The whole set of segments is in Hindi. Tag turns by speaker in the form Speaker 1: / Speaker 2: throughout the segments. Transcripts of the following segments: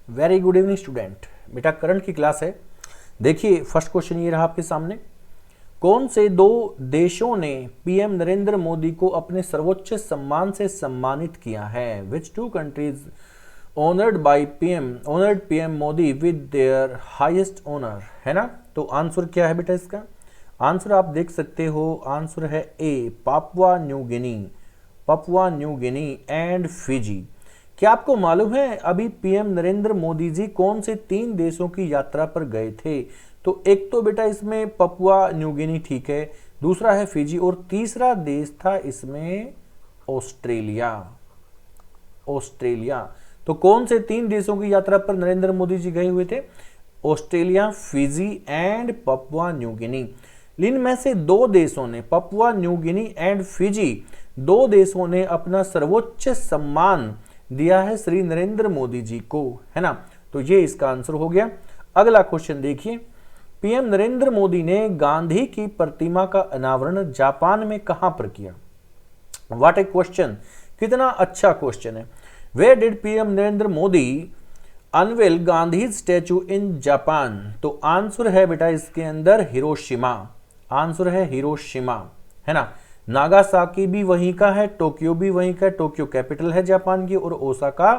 Speaker 1: Very good evening student. बेटा करंट की क्लास है। देखिए फर्स्ट क्वेश्चन ये रहा आपके सामने। कौन से दो देशों ने पीएम नरेंद्र मोदी को अपने सर्वोच्च सम्मान से सम्मानित किया है? Which two countries honoured PM Modi with their highest honour, है ना। तो आंसर क्या है बेटा इसका? आंसर आप देख सकते हो, आंसर है A Papua New Guinea and Fiji. क्या आपको मालूम है अभी पीएम नरेंद्र मोदी जी कौन से 3 देशों की यात्रा पर गए थे? तो एक तो बेटा इसमें पपुआ न्यू गिनी, ठीक है, दूसरा है फिजी और तीसरा देश था इसमें ऑस्ट्रेलिया। तो कौन से 3 देशों की यात्रा पर नरेंद्र मोदी जी गए हुए थे? Australia, Fiji and Papua New Guinea. इनमें से 2 देशों ने, Papua new Guinea and Fiji, 2 देशों ने अपना सर्वोच्च सम्मान दिया है श्री नरेंद्र मोदी जी को, है ना। तो ये इसका आंसर हो गया। अगला क्वेश्चन देखिए, पीएम नरेंद्र मोदी ने गांधी की प्रतिमा का अनावरण जापान में कहां पर किया? व्हाट ए क्वेश्चन, कितना अच्छा क्वेश्चन है। Where did PM Narendra Modi unveil Gandhi statue in Japan? तो आंसर है बेटा इसके अंदर हिरोशिमा, आंसर है हिरोशिमा, है ना। नागासाकी भी वहीं का है, टोक्यो भी वहीं का है, टोक्यो कैपिटल है जापान की, और ओसाका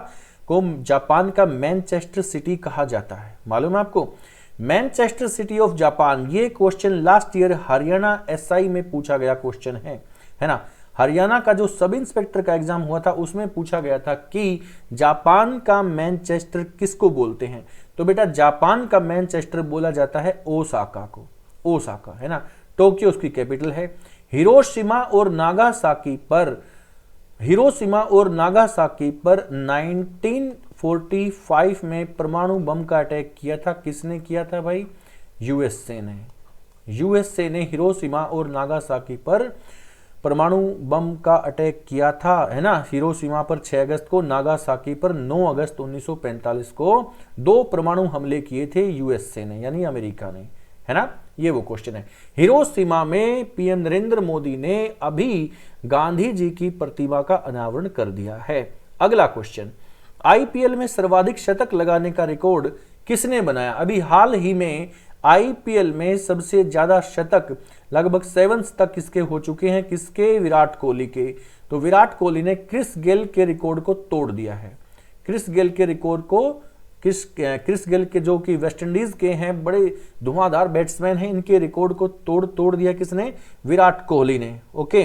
Speaker 1: को जापान का मैनचेस्टर सिटी कहा जाता है। मालूम है आपको? Manchester city of Japan. ये question last year Haryana SI में पूछा गया क्वेश्चन है ना। हरियाणा का जो सब इंस्पेक्टर का एग्जाम हुआ था उसमें पूछा गया था कि जापान का मैनचेस्टर किसको बोलते हैं? तो बेटा जापान का मैनचेस्टर बोला जाता है ओसाका को, ओसाका, है ना। टोक्यो उसकी कैपिटल है। हिरोशिमा और नागासाकी पर 1945 में परमाणु बम का अटैक किया था। किसने किया था भाई? यूएसए ने हिरोशिमा और नागासाकी पर परमाणु बम का अटैक किया था, है ना। हिरोशिमा पर 6 अगस्त को, नागासाकी पर 9 अगस्त 1945 को 2 परमाणु हमले किए थे यूएसए ने, यानी अमेरिका ने, है ना। ये वो क्वेश्चन है। हिरोशिमा में पीएम नरेंद्र मोदी ने अभी गांधी जी की प्रतिमा का अनावरण कर दिया है। अगला क्वेश्चन, आईपीएल में सर्वाधिक शतक लगाने का रिकॉर्ड किसने बनाया? अभी हाल ही में आईपीएल में सबसे ज्यादा शतक लगभग 7 तक किसके हो चुके हैं? किसके? विराट कोहली के। तो विराट कोहली ने क्रिस गेल के रिकॉर्ड को तोड़ दिया है। क्रिस गेल के रिकॉर्ड को, क्रिस गेल के जो कि वेस्ट इंडीज के हैं, बड़े धुआंधार बैट्समैन हैं, इनके रिकॉर्ड को तोड़ दिया किसने? विराट कोहली ने। ओके,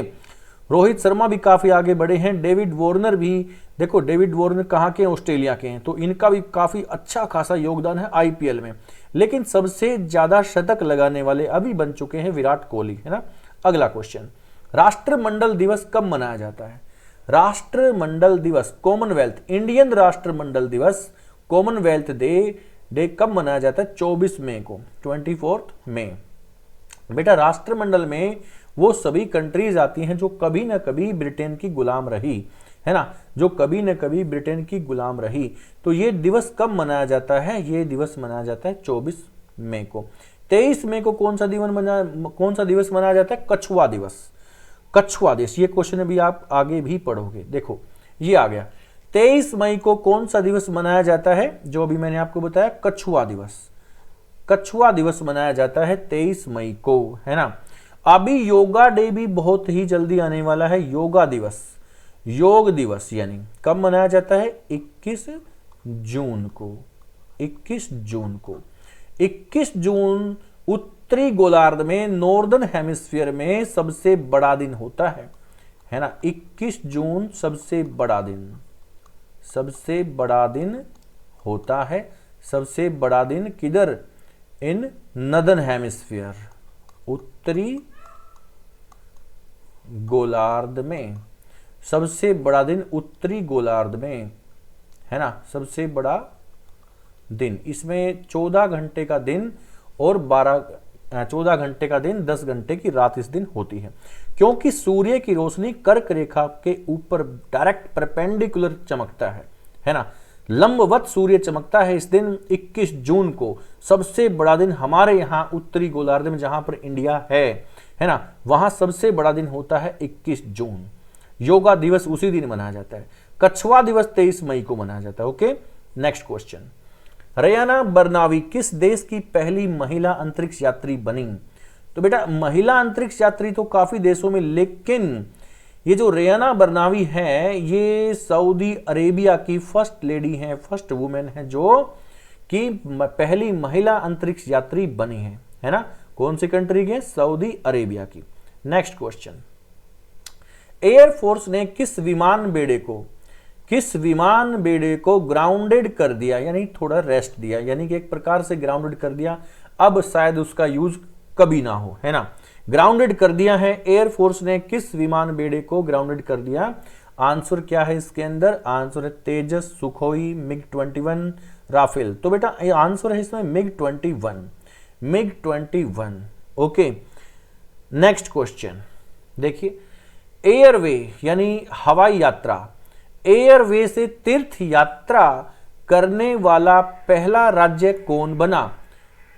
Speaker 1: रोहित शर्मा भी काफी आगे बढ़े हैं। डेविड वार्नर भी, देखो डेविड वार्नर कहाँ के? ऑस्ट्रेलिया के हैं, तो इनका भी काफी अच्छा खासा योगदान है आईपीएल में। लेकिन सबसे ज्यादा शतक लगाने वाले अभी बन चुके हैं विराट कोहली, है ना। अगला क्वेश्चन, राष्ट्रमंडल दिवस कब मनाया जाता है? राष्ट्रमंडल दिवस, कॉमनवेल्थ, इंडियन राष्ट्रमंडल दिवस, कॉमनवेल्थ डे कब मनाया जाता है? 24 मई को, 24 मई। बेटा राष्ट्रमंडल में वो सभी कंट्रीज आती हैं जो कभी ना कभी ब्रिटेन की गुलाम रही, है ना, जो कभी ना कभी ब्रिटेन की गुलाम रही। तो ये दिवस कब मनाया जाता है? ये दिवस मनाया जाता है 24 मई को। 23 मई को कौन सा दिवस मनाया जाता है? कछुआ दिवस। कछुआ दिवस, ये क्वेश्चन अभी आप आगे भी पढ़ोगे। देखो ये आ गया, 23 मई को कौन सा दिवस मनाया जाता है? जो अभी मैंने आपको बताया, कछुआ दिवस। कछुआ दिवस मनाया जाता है 23 मई को, है ना। अभी योगा डे भी बहुत ही जल्दी आने वाला है, योगा दिवस, योग दिवस, यानी कब मनाया जाता है? 21 जून को। 21 जून उत्तरी गोलार्ध में, नॉर्दर्न हेमिस्फीयर में सबसे बड़ा दिन होता है ना। 21 जून सबसे बड़ा दिन होता है। सबसे बड़ा दिन किधर? इन नदर्न हेमिस्फीयर, उत्तरी गोलार्ध में सबसे बड़ा दिन उत्तरी गोलार्ध में, है ना, सबसे बड़ा दिन। इसमें 14 घंटे का दिन और 14 घंटे का दिन, 10 घंटे की रात इस दिन होती है, क्योंकि सूर्य की रोशनी कर्क रेखा के ऊपर डायरेक्ट परपेंडिकुलर चमकता है ना, लंबवत सूर्य चमकता है इस दिन 21 जून को। सबसे बड़ा दिन हमारे यहाँ उत्तरी गोलार्ध में, जहां पर इंडिया है ना, वहां सबसे बड़ा दिन होता है 21 जून। योगा दिवस उसी दिन मनाया जाता है। कछुआ दिवस 23 मई को मनाया जाता है। ओके, नेक्स्ट क्वेश्चन, रेयाना बर्नावी किस देश की पहली महिला अंतरिक्ष यात्री बनी? तो बेटा महिला अंतरिक्ष यात्री तो काफी देशों में, लेकिन ये जो रेयाना बर्नावी है ये सऊदी अरेबिया की फर्स्ट लेडी है, फर्स्ट वुमेन है जो कि पहली महिला अंतरिक्ष यात्री बनी है ना? कौन सी कंट्री की? सऊदी अरेबिया की। नेक्स्ट क्वेश्चन, एयरफोर्स ने किस विमान बेड़े को ग्राउंडेड कर दिया, यानी थोड़ा रेस्ट दिया, यानी कि एक प्रकार से ग्राउंडेड कर दिया, अब शायद उसका यूज कभी ना हो, है ना? ग्राउंडेड कर दिया है एयरफोर्स ने, किस विमान बेड़े को ग्राउंडेड कर दिया? आंसर क्या है इसके अंदर? आंसर है तेजस, सुखोई, मिग 21, राफेल। तो बेटा ये आंसर है इसमें मिग 21। ओके, नेक्स्ट क्वेश्चन देखिए, एयरवे यानी हवाई यात्रा, एयरवे से तीर्थ यात्रा करने वाला पहला राज्य कौन बना?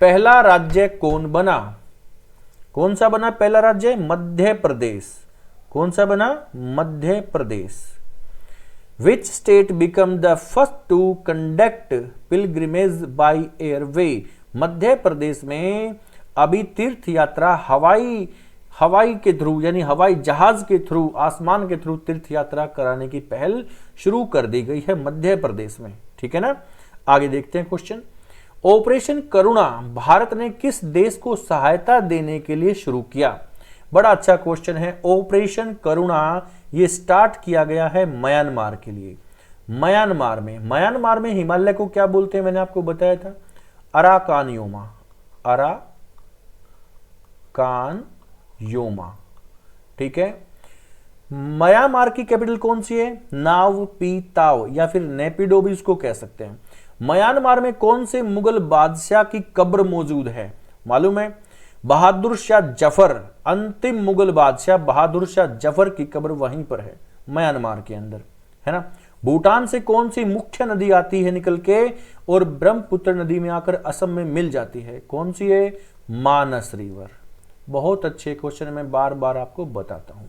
Speaker 1: पहला राज्य कौन बना? कौन सा बना पहला राज्य? मध्य प्रदेश। कौन सा बना? Madhya Pradesh. Which state become the first to conduct pilgrimage by airway? Madhya Pradesh में अभी तीर्थ यात्रा हवाई के थ्रू, यानी हवाई जहाज के थ्रू, आसमान के थ्रू तीर्थ यात्रा कराने की पहल शुरू कर दी गई है मध्य प्रदेश में। ठीक है ना? आगे देखते हैं क्वेश्चन, ऑपरेशन करुणा भारत ने किस देश को सहायता देने के लिए शुरू किया? बड़ा अच्छा क्वेश्चन है। ऑपरेशन करुणा ये स्टार्ट किया गया है म्यांमार के लिए। म्यांमार में हिमालय को क्या बोलते हैं? मैंने आपको बताया था अराकानयोमा, ठीक है। म्यांमार की कैपिटल कौन सी है? नावपीताओ या फिर नेपिडो भी उसको कह सकते हैं। म्यांमार में कौन से मुगल बादशाह की कब्र मौजूद है? मालूम है? बहादुर शाह जफर, अंतिम मुगल बादशाह बहादुर शाह जफर की कब्र वहीं पर है म्यांमार के अंदर, है ना? भूटान से कौन सी मुख्य नदी आती है निकल के और ब्रह्मपुत्र नदी में आकर असम में मिल जाती है? कौन सी है? मानस रिवर। बहुत अच्छे क्वेश्चन, मैं बार बार आपको बताता हूं।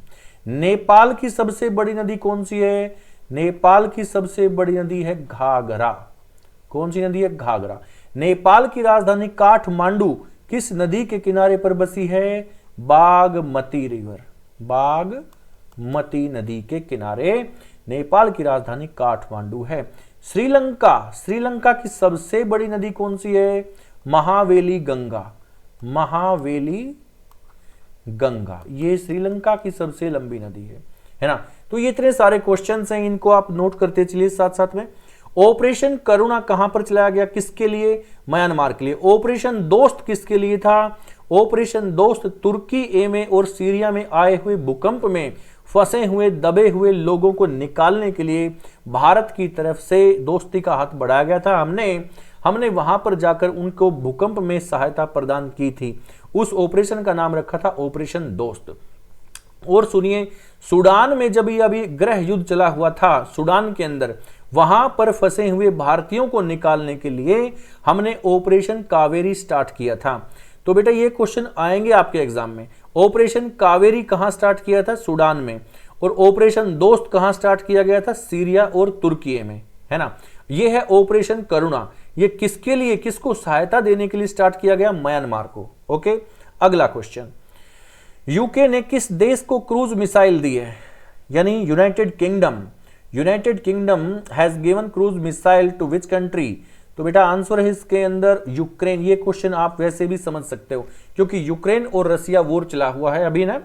Speaker 1: नेपाल की सबसे बड़ी नदी कौन सी है? नेपाल की सबसे बड़ी नदी है घाघरा। कौन सी नदी है? घाघरा। नेपाल की राजधानी काठमांडू किस नदी के किनारे पर बसी है? बागमती रिवर, बागमती नदी के किनारे नेपाल की राजधानी काठमांडू है। श्रीलंका की सबसे बड़ी नदी कौन सी है? महावेली गंगा, ये श्रीलंका की सबसे लंबी नदी है ना? तो ये इतने सारे क्वेश्चंस हैं, इनको आप नोट करते चलिए साथ साथ में। ऑपरेशन करुणा कहां पर चलाया गया? किसके लिए? म्यांमार के लिए। ऑपरेशन दोस्त किसके लिए था? ऑपरेशन दोस्त तुर्की में और सीरिया में आए हुए भूकंप में फंसे हुए दबे हुए लोगों को निकालने के लिए भारत की तरफ से दोस्ती का हाथ बढ़ाया गया था। हमने वहां पर जाकर उनको भूकंप में सहायता प्रदान की थी। उस ऑपरेशन का नाम रखा था ऑपरेशन दोस्त। और सुनिए, सूडान में जब अभी गृह युद्ध चला हुआ था सूडान के अंदर, वहां पर फंसे हुए भारतीयों को निकालने के लिए हमने ऑपरेशन कावेरी स्टार्ट किया था। तो बेटा ये क्वेश्चन आएंगे आपके एग्जाम में। ऑपरेशन कावेरी कहां स्टार्ट किया था? सूडान में। और ऑपरेशन दोस्त कहां स्टार्ट किया गया था? सीरिया और तुर्की में, है ना? ये है ऑपरेशन करुणा। ये किसके लिए, किसको सहायता देने के लिए स्टार्ट किया गया? म्यांमार को। ओके, अगला क्वेश्चन, यूके ने किस देश को क्रूज मिसाइल दी है? यानी United Kingdom has given cruise missile to which country? तो बेटा आंसर है इसके अंदर यूक्रेन। ये क्वेश्चन आप वैसे भी समझ सकते हो क्योंकि यूक्रेन और रसिया वॉर चला हुआ है अभी ना,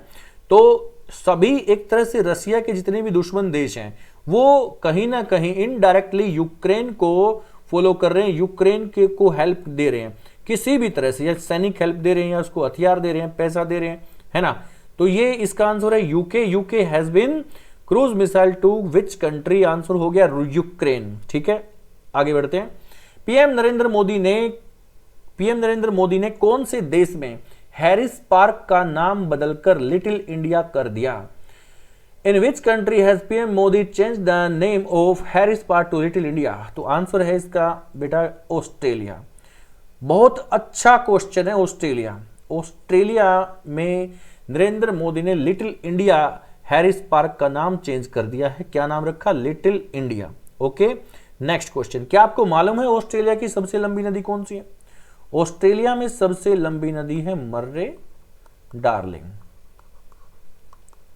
Speaker 1: तो सभी एक तरह से रसिया के जितने भी दुश्मन देश हैं वो कहीं ना कहीं इनडायरेक्टली यूक्रेन को फॉलो कर रहे हैं, यूक्रेन के को हेल्प दे रहे हैं किसी भी तरह से, या सैनिक हेल्प दे रहे हैं या उसको हथियार दे रहे हैं, पैसा दे रहे हैं, है ना? तो ये इसका आंसर है UK has been cruise missile to which country? Answer हो गया यूक्रेन। ठीक है, आगे बढ़ते हैं। पीएम नरेंद्र मोदी ने कौन से देश में हैरिस पार्क का नाम बदलकर लिटिल इंडिया कर दिया? In which country has PM Modi change the name of Harris Park to little India? तो आंसर है इसका बेटा ऑस्ट्रेलिया। बहुत अच्छा क्वेश्चन है। ऑस्ट्रेलिया में नरेंद्र मोदी ने लिटिल इंडिया हैरिस पार्क का नाम चेंज कर दिया है। क्या नाम रखा? Little India. Okay, next question, क्या आपको मालूम है ऑस्ट्रेलिया की सबसे लंबी नदी कौन सी है? ऑस्ट्रेलिया में सबसे लंबी नदी है Murray Darling,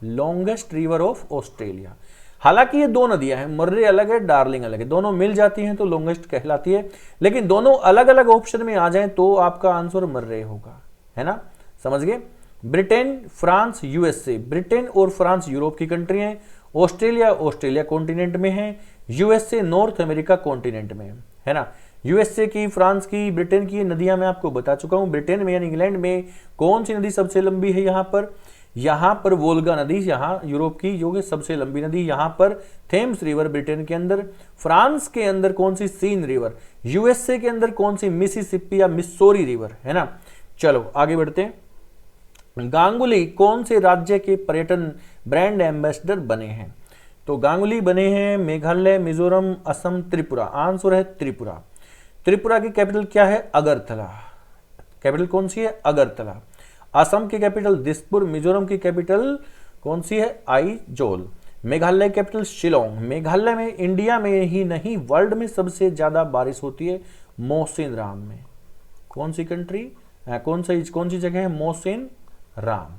Speaker 1: longest river of Australia. हालांकि ये दो नदियां हैं, मर्रे अलग है, डार्लिंग अलग है, दोनों मिल जाती हैं तो लॉन्गेस्ट कहलाती है, लेकिन दोनों अलग अलग ऑप्शन में आ जाएं तो आपका आंसर मर्रे होगा, है ना, समझ गए। ब्रिटेन, फ्रांस, यूएसए, ब्रिटेन और फ्रांस यूरोप की कंट्री हैं, ऑस्ट्रेलिया कॉन्टिनेंट में है, यूएसए नॉर्थ अमेरिका कॉन्टिनेंट में है ना। यूएसए की, फ्रांस की, ब्रिटेन की नदियां मैं आपको बता चुका हूं। ब्रिटेन में यानी इंग्लैंड में कौन सी नदी सबसे लंबी है? यहाँ पर वोल्गा नदी, यहाँ यूरोप की जो सबसे लंबी नदी, यहाँ पर थेम्स रिवर ब्रिटेन के अंदर। फ्रांस के अंदर कौन सी? Scene river. यूएसए के अंदर कौन सी? मिसिसिपी या मिस्सौरी रिवर, है ना। चलो आगे बढ़ते हैं। गांगुली कौन से राज्य के पर्यटन ब्रांड एम्बेसडर बने हैं? तो गांगुली बने हैं मेघालय, मिजोरम, असम, त्रिपुरा। आंसर है त्रिपुरा। त्रिपुरा की कैपिटल क्या है? अगरतला। कैपिटल कौन सी है? अगरतला। असम की कैपिटल दिसपुर, मिजोरम की कैपिटल कौन सी है? आइजोल। मेघालय कैपिटल शिलोंग। मेघालय में इंडिया में ही नहीं वर्ल्ड में सबसे ज्यादा बारिश होती है मौसिनराम में। कौन सी कंट्री, कौन सी जगह है? मौसिनराम।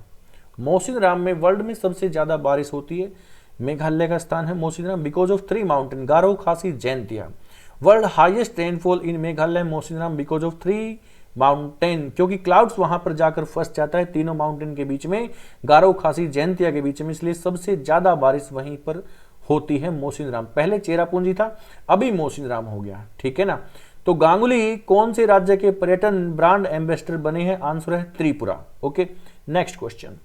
Speaker 1: मौसिनराम में वर्ल्ड में सबसे ज्यादा बारिश होती है। मेघालय का स्थान है मौसिनराम बिकॉज ऑफ 3 माउंटेन, गारो, खासी, Jaintia. World highest rainfall in Meghalaya Mawsynram because of 3 mountain, क्योंकि क्लाउड्स वहां पर जाकर फंस जाता है तीनों माउंटेन के बीच में, गारो, खासी, जैंतिया के बीच में, इसलिए सबसे ज्यादा बारिश वहीं पर होती है मौसिनराम। पहले चेरापूंजी था, अभी मौसिनराम हो गया, ठीक है ना। तो गांगुली कौन से राज्य के पर्यटन ब्रांड एम्बेसडर बने हैं? आंसर है Tripura. Okay, next question.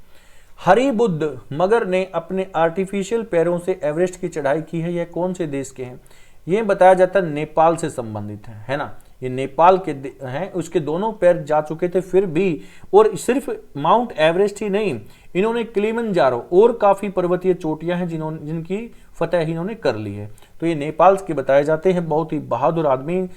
Speaker 1: Haribuddha Magar ने अपने आर्टिफिशियल पैरों से एवरेस्ट की चढ़ाई की है, यह कौन से देश के हैं? यह बताया जाता है नेपाल से संबंधित है ना। ये नेपाल के हैं, उसके दोनों पैर जा चुके थे फिर भी, और सिर्फ माउंट एवरेस्ट ही नहीं, इन्होंने किलिमंजारो और काफी पर्वतीय चोटियां हैं जिनकी फतह इन्होंने कर ली है। तो ये नेपाल के बताए जाते हैं, बहुत ही बहादुर आदमी।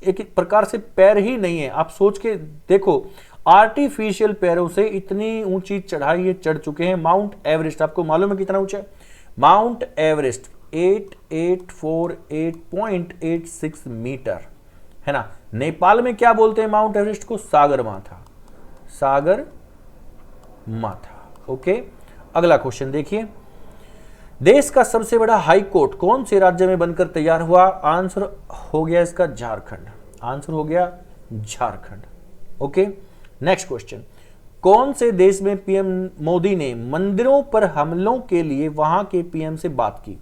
Speaker 1: एक प्रकार से पैर ही नहीं है, आप सोच के देखो, आर्टिफिशियल पैरों से इतनी ऊंची चढ़ाई ये चढ़ चुके हैं। माउंट एवरेस्ट आपको मालूम है कितना ऊंचा है? माउंट एवरेस्ट 8848.86 मीटर, है ना। नेपाल में क्या बोलते हैं माउंट एवरेस्ट को? सागर माथा, सागर माथा। ओके, अगला क्वेश्चन देखिए। देश का सबसे बड़ा हाई कोर्ट कौन से राज्य में बनकर तैयार हुआ? आंसर हो गया इसका झारखंड। आंसर हो गया झारखंड। Okay, next question. कौन से देश में पीएम मोदी ने मंदिरों पर हमलों के लिए वहां के पीएम से बात की?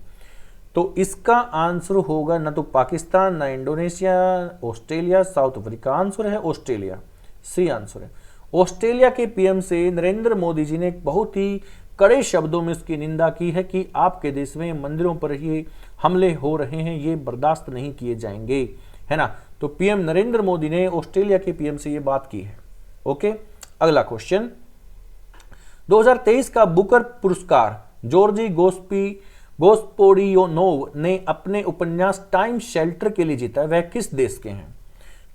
Speaker 1: तो इसका आंसर होगा ना तो पाकिस्तान, ना Indonesia, Australia, south Africa. Answer है ऑस्ट्रेलिया, सी आंसर है। ऑस्ट्रेलिया के पीएम से नरेंद्र मोदी जी ने बहुत ही कड़े शब्दों में उसकी निंदा की है कि आपके देश में मंदिरों पर ये हमले हो रहे हैं, ये बर्दाश्त नहीं किए जाएंगे, है ना। तो पीएम नरेंद्र मोदी ने ऑस्ट्रेलिया के पीएम से ये बात की है। ओके, अगला क्वेश्चन। 2023 का बुकर पुरस्कार जॉर्जी गोस्पोडियोनोव ने अपने उपन्यास टाइम शेल्टर के लिए जीता है, वह किस देश के हैं?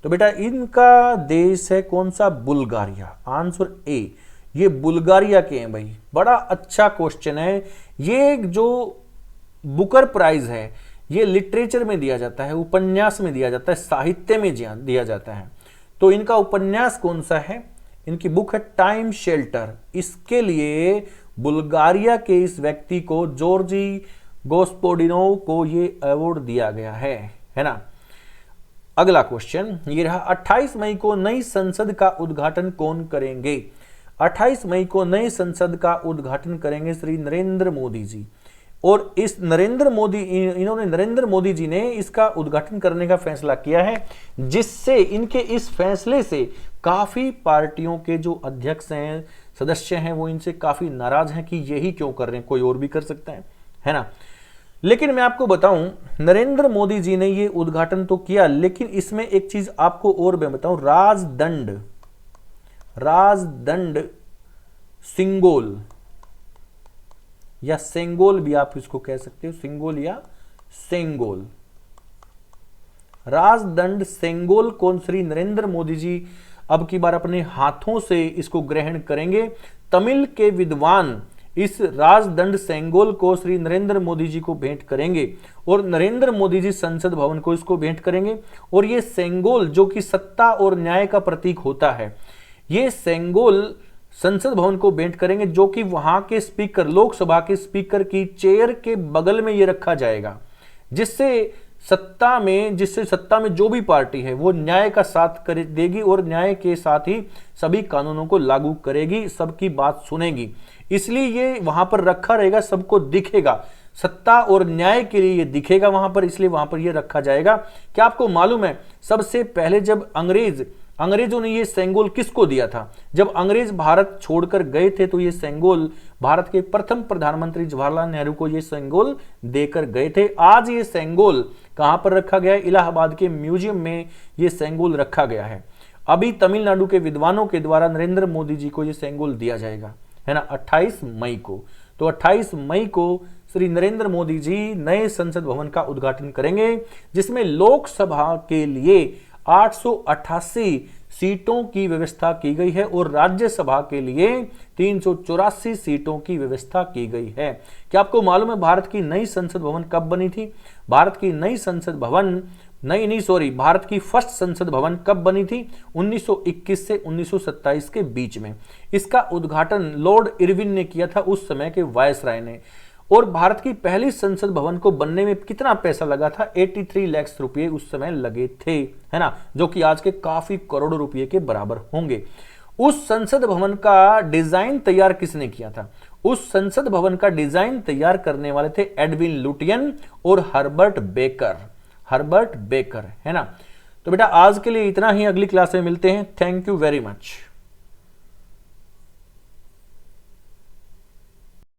Speaker 1: तो बेटा इनका देश है कौन सा? बुल्गारिया। आंसर ए, ये बुल्गारिया के हैं भाई। बड़ा अच्छा क्वेश्चन है। ये जो बुकर प्राइज है ये लिटरेचर में दिया जाता है, उपन्यास में दिया जाता है, साहित्य में दिया जाता है। तो इनका उपन्यास कौन सा है? इनकी बुक है टाइम शेल्टर। इसके लिए बुल्गारिया के इस व्यक्ति को, जॉर्जी गोस्पोडिनोव को, ये अवार्ड दिया गया है ना। अगला क्वेश्चन ये रहा। 28 मई को नई संसद का उद्घाटन कौन करेंगे? 28 मई को नई संसद का उद्घाटन करेंगे श्री नरेंद्र मोदी जी। और इस नरेंद्र मोदी जी ने इसका उद्घाटन करने का फैसला किया है, जिससे इनके इस फैसले से काफी पार्टियों के जो अध्यक्ष हैं, सदस्य हैं, वो इनसे काफी नाराज हैं कि यही क्यों कर रहे हैं, कोई और भी कर सकता है ना। लेकिन मैं आपको बताऊं, नरेंद्र मोदी जी ने ये उद्घाटन तो किया, लेकिन इसमें एक चीज आपको और मैं बताऊं, राजदंड सिंगोल या सेंगोल भी आप इसको कह सकते हो, सिंगोल या सेंगोल, राजदंड सेंगोल कौन श्री नरेंद्र मोदी जी अब की बार अपने हाथों से इसको ग्रहण करेंगे। तमिल के विद्वान इस राजदंड सेंगोल को श्री नरेंद्र मोदी जी को भेंट करेंगे और नरेंद्र मोदी जी संसद भवन को इसको भेंट करेंगे। और ये सेंगोल जो कि सत्ता और न्याय का प्रतीक होता है, ये सेंगोल संसद भवन को भेंट करेंगे, जो कि वहां के स्पीकर, लोकसभा के स्पीकर की चेयर के बगल में ये रखा जाएगा, जिससे सत्ता में जो भी पार्टी है वो न्याय का साथ कर देगी और न्याय के साथ ही सभी कानूनों को लागू करेगी, सबकी बात सुनेगी। इसलिए ये वहां पर रखा रहेगा, सबको दिखेगा, सत्ता और न्याय के लिए ये दिखेगा वहां पर, इसलिए वहां पर ये रखा जाएगा। क्या आपको मालूम है सबसे पहले जब अंग्रेजों ने ये सेंगोल किसको दिया था? जब अंग्रेज भारत छोड़कर गए थे तो ये सेंगोल भारत के प्रथम प्रधानमंत्री जवाहरलाल नेहरू को ये सेंगोल देकर गए थे। आज ये सेंगोल कहां पर रखा गया है? इलाहाबाद के म्यूजियम में ये सेंगोल रखा गया है। अभी तमिलनाडु के विद्वानों के द्वारा नरेंद्र मोदी जी को ये सेंगोल दिया जाएगा, है ना, 28 मई को। तो 28 मई को श्री नरेंद्र मोदी जी नए संसद भवन का उद्घाटन करेंगे, जिसमें लोकसभा के लिए 888 सीटों की व्यवस्था की गई है और राज्यसभा के लिए 384 सीटों की व्यवस्था की गई है। क्या आपको मालूम है भारत की नई संसद भवन कब बनी थी? भारत की फर्स्ट संसद भवन कब बनी थी? 1921 से 1927 के बीच में। इसका उद्घाटन लॉर्ड इरविन ने किया था, उस समय के वायसराय ने। और भारत की पहली संसद भवन को बनने में कितना पैसा लगा था? 83 लाख रुपए उस समय लगे थे, है ना, जो कि आज के काफी करोड़ों रुपए के बराबर होंगे। उस संसद भवन का डिजाइन तैयार किसने किया था? उस संसद भवन का डिजाइन तैयार करने वाले थे एडविन लुटियन और हर्बर्ट बेकर, है ना। तो बेटा आज के लिए इतना ही, अगली क्लास में मिलते हैं। Thank you very much.